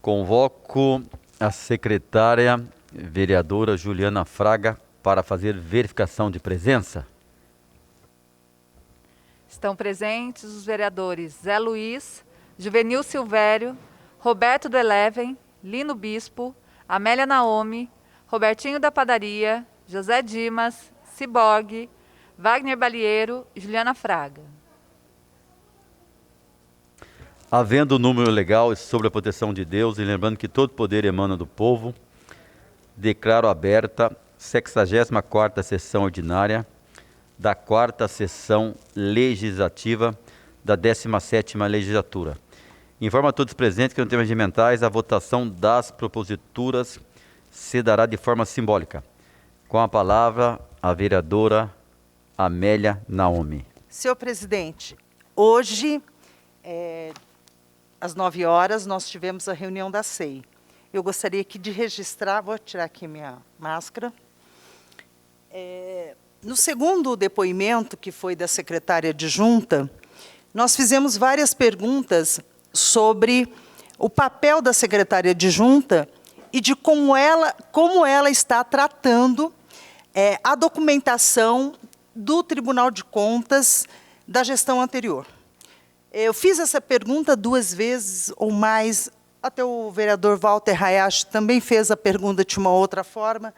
Convoco a secretária vereadora Juliana Fraga para fazer verificação de presença. Estão presentes os vereadores Zé Luiz, Juvenil Silvério, Roberto do Eleven, Lino Bispo, Amélia Naomi, Robertinho da Padaria, José Dimas, Ciborgue, Wagner Balieiro e Juliana Fraga. Havendo o número legal sobre a proteção de Deus e lembrando que todo poder emana do povo, declaro aberta 64ª sessão ordinária da 4ª sessão legislativa da 17ª legislatura. Informo a todos presentes que no termos regimentais a votação das proposituras se dará de forma simbólica. Com a palavra, a vereadora Amélia Naomi. Senhor presidente, hoje, às 9 horas, nós tivemos a reunião da SEI. Eu gostaria aqui de registrar, vou tirar aqui minha máscara. No segundo depoimento, que foi da secretária adjunta, nós fizemos várias perguntas sobre o papel da secretária adjunta e de como ela está tratando a documentação do Tribunal de Contas da gestão anterior. Eu fiz essa pergunta 2 vezes ou mais, até o vereador Walter Hayashi também fez a pergunta de uma outra forma.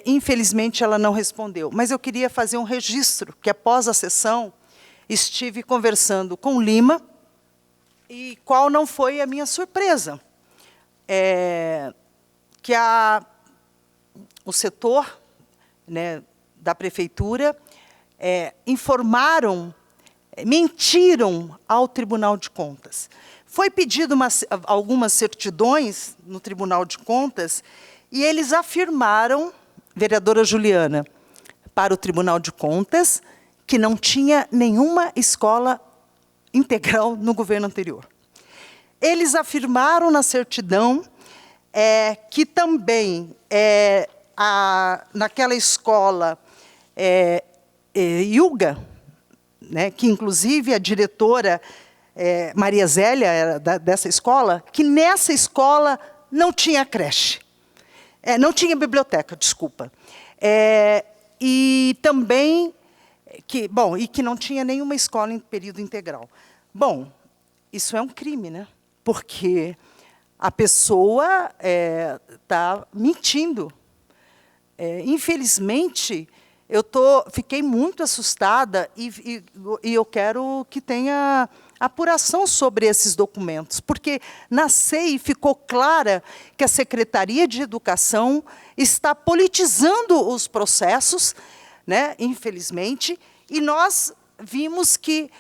Infelizmente, ela não respondeu. Mas eu queria fazer um registro, que após a sessão, estive conversando com Lima, e qual não foi a minha surpresa. Que o setor, né, da prefeitura mentiram ao Tribunal de Contas. Foi pedido algumas certidões no Tribunal de Contas e eles afirmaram, vereadora Juliana, para o Tribunal de Contas, que não tinha nenhuma escola integral no governo anterior. Eles afirmaram na certidão que também naquela escola Iuga, né, que inclusive a diretora Maria Zélia era dessa escola, que nessa escola não tinha creche, não tinha biblioteca, desculpa. E também que não tinha nenhuma escola em período integral. Bom, isso é um crime, né? Porque a pessoa está mentindo. Infelizmente, fiquei muito assustada e eu quero que tenha apuração sobre esses documentos, porque na SEI ficou clara que a Secretaria de Educação está politizando os processos, né, infelizmente, e nós vimos que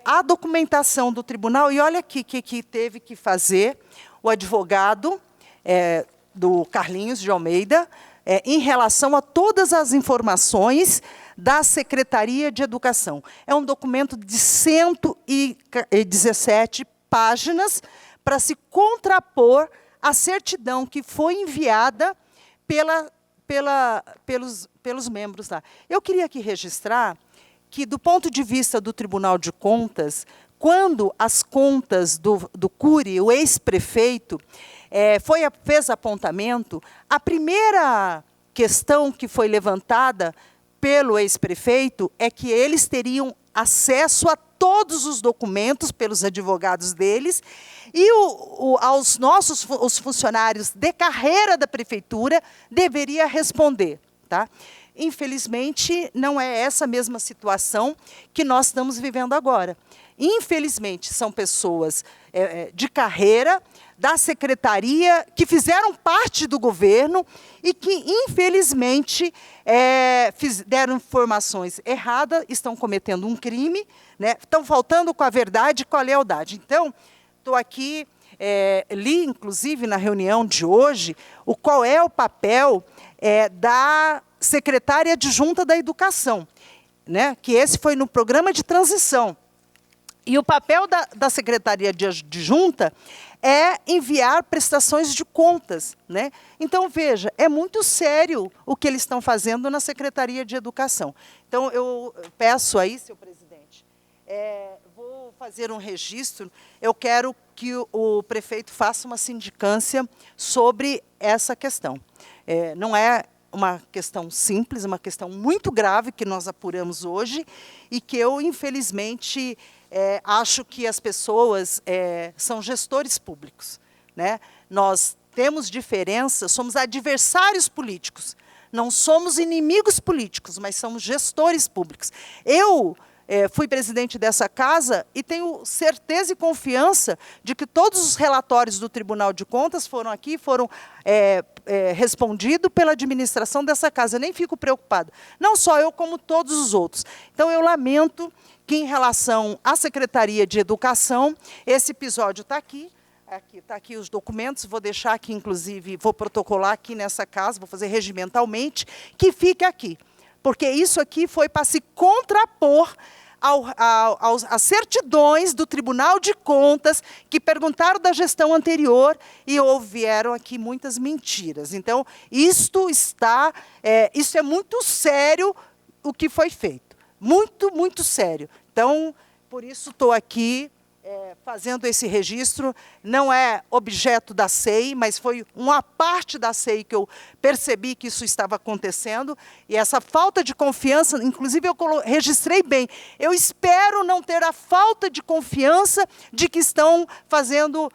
a documentação do tribunal, e olha aqui que teve que fazer o advogado do Carlinhos de Almeida, em relação a todas as informações da Secretaria de Educação. É um documento de 117 páginas para se contrapor à certidão que foi enviada pelos membros lá. Eu queria aqui registrar que, do ponto de vista do Tribunal de Contas, quando as contas do Cury, o ex-prefeito, fez apontamento, a primeira questão que foi levantada pelo ex-prefeito é que eles teriam acesso a todos os documentos pelos advogados deles e os funcionários de carreira da prefeitura deveria responder, tá? Infelizmente, não é essa mesma situação que nós estamos vivendo agora. Infelizmente, são pessoas de carreira, da secretaria, que fizeram parte do governo e que, infelizmente, deram informações erradas, estão cometendo um crime, né? Estão faltando com a verdade e com a lealdade. Então, estou aqui, li, inclusive, na reunião de hoje, qual é o papel da secretária adjunta da Educação, né? Que esse foi no programa de transição. E o papel da secretaria adjunta é enviar prestações de contas, né? Então, veja, é muito sério o que eles estão fazendo na Secretaria de Educação. Então, eu peço aí, senhor presidente, vou vou fazer um registro, eu quero que o prefeito faça uma sindicância sobre essa questão. Não é uma questão simples, é uma questão muito grave que nós apuramos hoje e que eu, infelizmente, acho que as pessoas são gestores públicos, né? Nós temos diferença, somos adversários políticos, não somos inimigos políticos, mas somos gestores públicos. Eu fui presidente dessa casa e tenho certeza e confiança de que todos os relatórios do Tribunal de Contas foram aqui, foram respondidos pela administração dessa casa. Eu nem fico preocupada. Não só eu, como todos os outros. Então, eu lamento que, em relação à Secretaria de Educação, esse episódio está aqui. Está aqui os documentos, vou deixar aqui, inclusive, vou protocolar aqui nessa casa, vou fazer regimentalmente, que fique aqui. Porque isso aqui foi para se contrapor às certidões do Tribunal de Contas, que perguntaram da gestão anterior e houveram aqui muitas mentiras. Então, isso é muito sério o que foi feito. Muito, muito sério. Então, por isso estou aqui fazendo esse registro. Não é objeto da SEI, mas foi uma parte da SEI que eu percebi que isso estava acontecendo, e essa falta de confiança, inclusive eu registrei bem, eu espero não ter a falta de confiança de que estão fazendo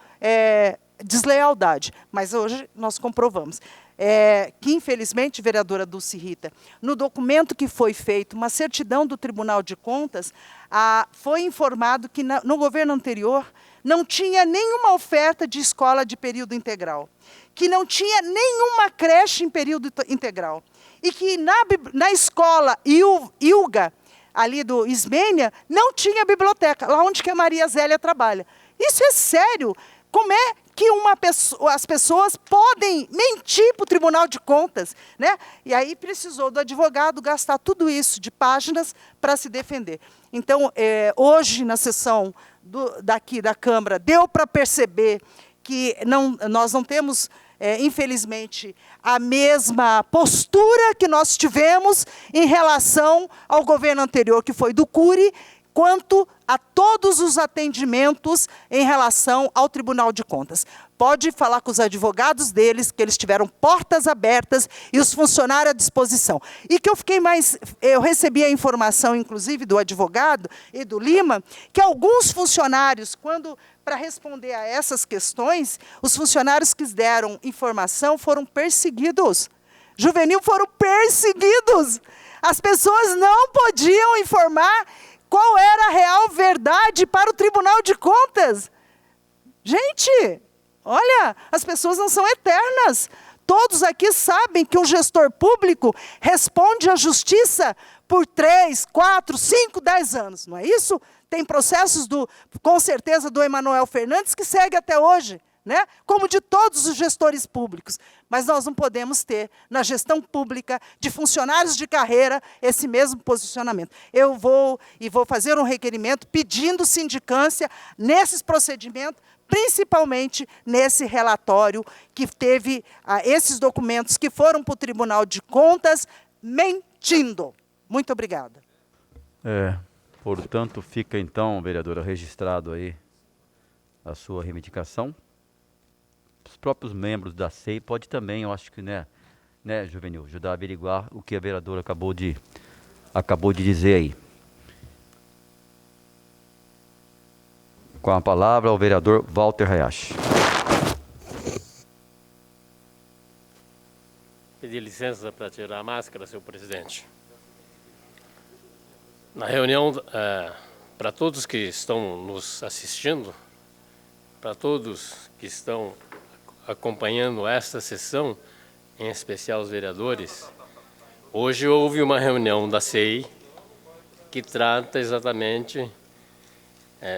deslealdade, mas hoje nós comprovamos. Que, infelizmente, vereadora Dulce Rita, no documento que foi feito, uma certidão do Tribunal de Contas, foi informado que no governo anterior não tinha nenhuma oferta de escola de período integral, que não tinha nenhuma creche em período integral, e que na escola ILGA, ali do Ismênia, não tinha biblioteca, lá onde que a Maria Zélia trabalha. Isso é sério. Como é que as pessoas podem mentir para o Tribunal de Contas, né? E aí precisou do advogado gastar tudo isso de páginas para se defender. Então, hoje, na sessão daqui da Câmara, deu para perceber que nós não temos, infelizmente, a mesma postura que nós tivemos em relação ao governo anterior, que foi do Cury, quanto a todos os atendimentos em relação ao Tribunal de Contas. Pode falar com os advogados deles, que eles tiveram portas abertas e os funcionários à disposição. E que eu recebi a informação, inclusive, do advogado e do Lima, que alguns funcionários, para responder a essas questões, os funcionários que deram informação foram perseguidos. Juvenil foram perseguidos. As pessoas não podiam informar qual era a real verdade para o Tribunal de Contas. Gente, olha, as pessoas não são eternas. Todos aqui sabem que um gestor público responde à justiça por 3, 4, 5, 10 anos, não é isso? Tem processos, com certeza, do Emanuel Fernandes que segue até hoje, né? Como de todos os gestores públicos. Mas nós não podemos ter, na gestão pública, de funcionários de carreira, esse mesmo posicionamento. Eu vou fazer um requerimento pedindo sindicância nesses procedimentos, principalmente nesse relatório que teve esses documentos que foram para o Tribunal de Contas mentindo. Muito obrigada. Portanto, fica então, vereadora, registrado aí a sua reivindicação. Os próprios membros da SEI podem também, eu acho que, né, Juvenil, ajudar a averiguar o que a vereadora acabou de dizer aí. Com a palavra, o vereador Walter Hayashi. Pedir licença para tirar a máscara, senhor presidente. Na reunião, para todos que estão nos assistindo, para todos que estão acompanhando esta sessão, em especial os vereadores, hoje houve uma reunião da SEI que trata exatamente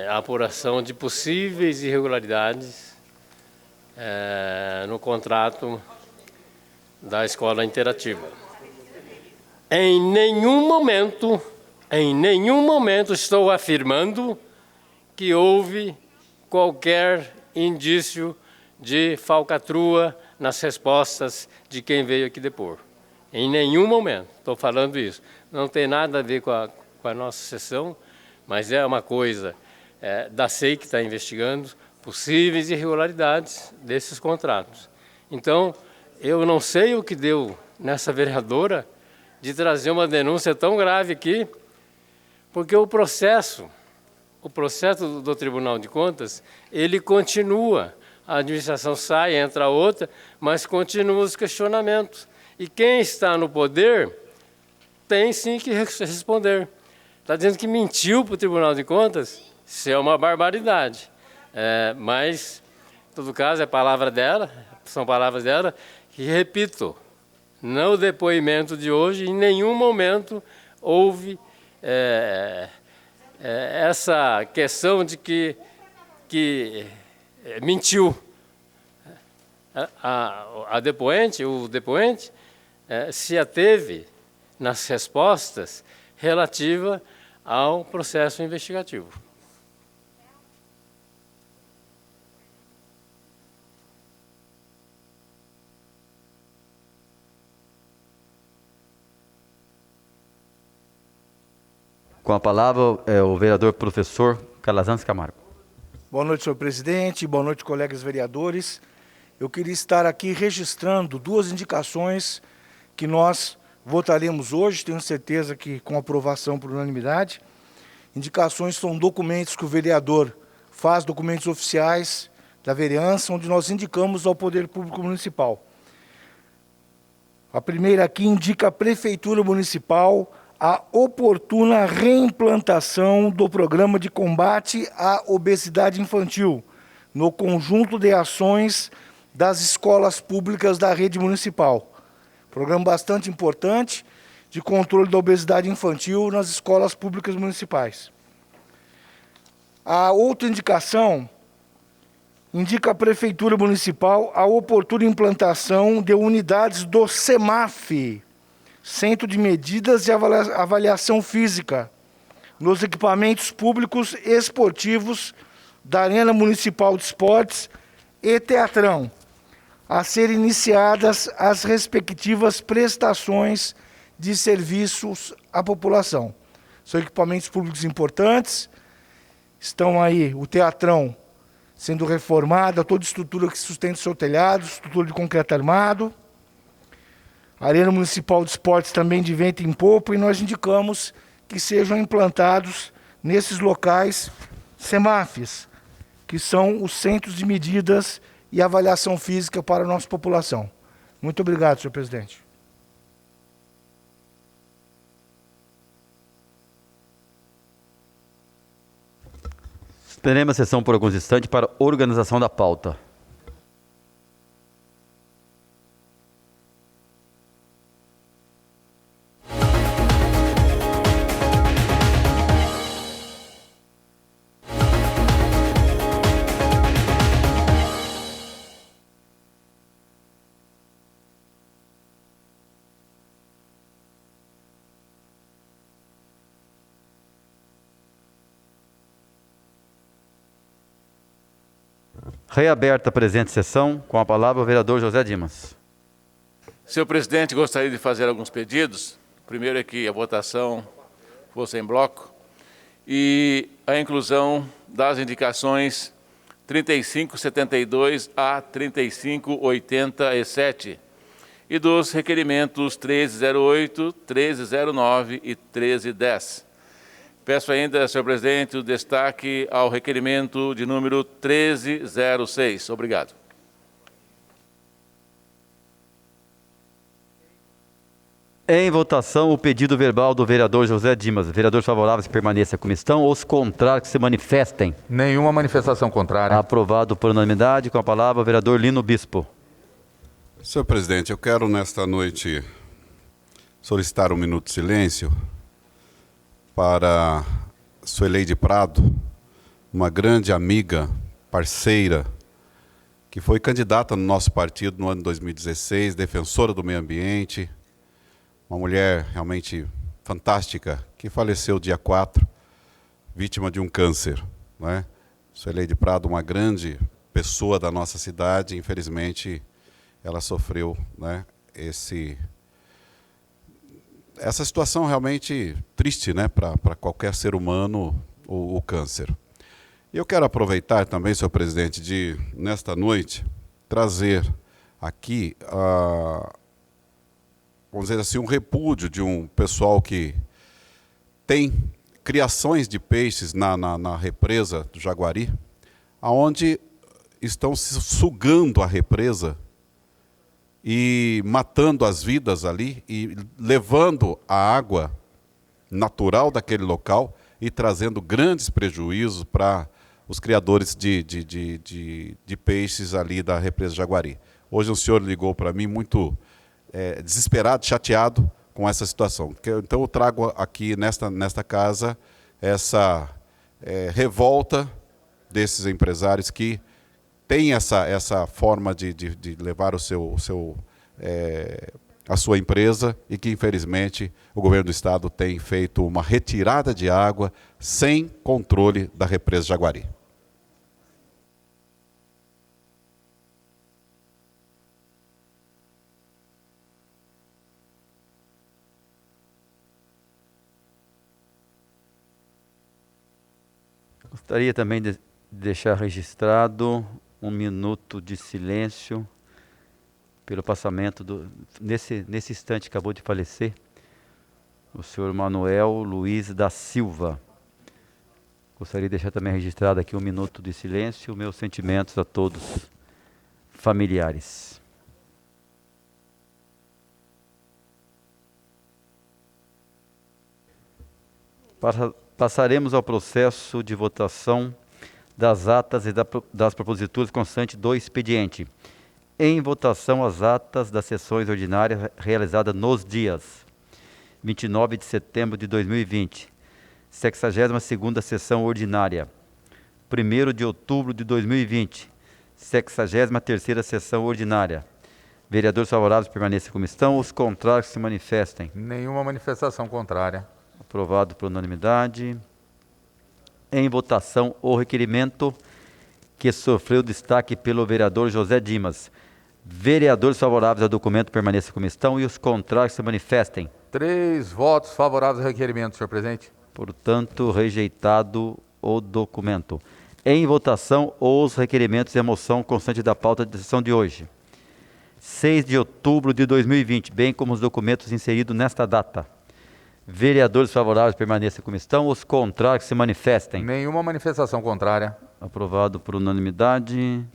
a apuração de possíveis irregularidades no contrato da escola interativa. Em nenhum momento estou afirmando que houve qualquer indício de falcatrua nas respostas de quem veio aqui depor. Em nenhum momento estou falando isso. Não tem nada a ver com a nossa sessão, mas é uma coisa da SEI, que está investigando possíveis irregularidades desses contratos. Então, eu não sei o que deu nessa vereadora de trazer uma denúncia tão grave aqui, porque o processo do Tribunal de Contas, ele continua. A administração sai, entra outra, mas continuam os questionamentos. E quem está no poder tem sim que responder. Está dizendo que mentiu para o Tribunal de Contas? Isso é uma barbaridade. Mas, em todo caso, é palavra dela, são palavras dela, que, repito, no depoimento de hoje, em nenhum momento houve essa questão de que mentiu. O depoente se ateve nas respostas relativas ao processo investigativo. Com a palavra, o vereador professor Calazans Camargo. Boa noite, senhor presidente. Boa noite, colegas vereadores. Eu queria estar aqui registrando duas indicações que nós votaremos hoje, tenho certeza que com aprovação por unanimidade. Indicações são documentos que o vereador faz, documentos oficiais da vereança, onde nós indicamos ao Poder Público Municipal. A primeira aqui indica a Prefeitura Municipal a oportuna reimplantação do programa de combate à obesidade infantil no conjunto de ações das escolas públicas da rede municipal. Programa bastante importante de controle da obesidade infantil nas escolas públicas municipais. A outra indicação indica a Prefeitura Municipal a oportuna implantação de unidades do CEMAF, Centro de Medidas e Avaliação Física, nos equipamentos públicos esportivos da Arena Municipal de Esportes e Teatrão, a serem iniciadas as respectivas prestações de serviços à população. São equipamentos públicos importantes, estão aí o Teatrão sendo reformado, toda a estrutura que sustenta o seu telhado, estrutura de concreto armado, a Arena Municipal de Esportes também de vento em popa, e nós indicamos que sejam implantados nesses locais CEMAFs, que são os Centros de Medidas e Avaliação Física para a nossa população. Muito obrigado, senhor presidente. Suspendemos a sessão por alguns instantes para organização da pauta. Reaberta a presente sessão, com a palavra o vereador José Dimas. Senhor presidente, gostaria de fazer alguns pedidos. Primeiro é que a votação fosse em bloco e a inclusão das indicações 3572 a 3587 e dos requerimentos 1308, 1309 e 1310. Peço ainda, senhor presidente, o destaque ao requerimento de número 1306. Obrigado. Em votação, o pedido verbal do vereador José Dimas. Vereadores favoráveis permaneçam como estão, ou os contrários que se manifestem. Nenhuma manifestação contrária. Aprovado por unanimidade. Com a palavra o vereador Lino Bispo. Senhor presidente, eu quero nesta noite solicitar um minuto de silêncio para Sueleide Prado, uma grande amiga, parceira, que foi candidata no nosso partido no ano de 2016, defensora do meio ambiente, uma mulher realmente fantástica, que faleceu dia 4, vítima de um câncer, não é? Sueleide Prado, uma grande pessoa da nossa cidade, infelizmente ela sofreu, né, essa situação realmente triste, né, para qualquer ser humano, o câncer. Eu quero aproveitar também, senhor presidente, de, nesta noite, trazer aqui, vamos dizer assim, um repúdio de um pessoal que tem criações de peixes na represa do Jaguari, onde estão se sugando a represa e matando as vidas ali e levando a água natural daquele local e trazendo grandes prejuízos para os criadores de peixes ali da represa Jaguari. Hoje o senhor ligou para mim muito desesperado, chateado com essa situação. Então eu trago aqui nesta casa essa revolta desses empresários que têm essa forma de levar a sua empresa e que, infelizmente, o governo do estado tem feito uma retirada de água sem controle da represa Jaguari. Gostaria também de deixar registrado um minuto de silêncio pelo passamento nesse instante acabou de falecer, o senhor Manuel Luiz da Silva. Gostaria de deixar também registrado aqui um minuto de silêncio, meus sentimentos a todos familiares. Passaremos ao processo de votação das atas e das proposituras constantes do expediente. Em votação as atas das sessões ordinárias realizadas nos dias 29 de setembro de 2020, 62ª sessão ordinária, 1º de outubro de 2020, 63ª sessão ordinária. Vereadores favoráveis permaneçam como estão, os contrários se manifestem. Nenhuma manifestação contrária. Aprovado por unanimidade. Em votação o requerimento que sofreu destaque pelo vereador José Dimas. Vereadores favoráveis ao documento permaneçam como estão e os contrários se manifestem. 3 votos favoráveis ao requerimento, senhor presidente. Portanto, rejeitado o documento. Em votação os requerimentos e a moção constante da pauta de sessão de hoje. 6 de outubro de 2020, bem como os documentos inseridos nesta data. Vereadores favoráveis permaneçam como estão, os contrários se manifestem. Nenhuma manifestação contrária. Aprovado por unanimidade.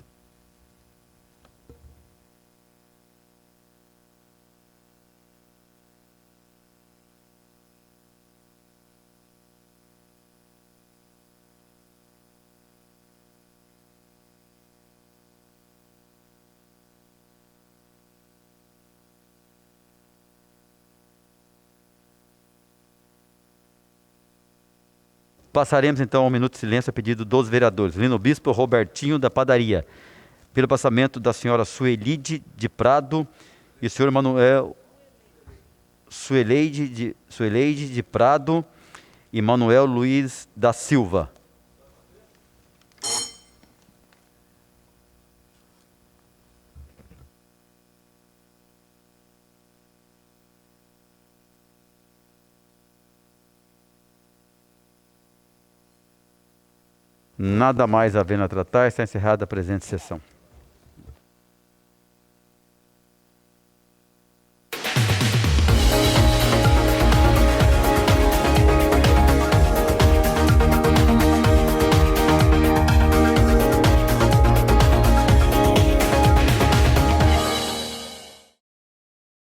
Passaremos então ao minuto de silêncio a pedido dos vereadores Lino Bispo, Robertinho da Padaria, pelo passamento da senhora Suelide de Prado e o senhor Manuel Sueleide de Prado e Manuel Luiz da Silva. Nada mais havendo a tratar, está encerrada a presente sessão.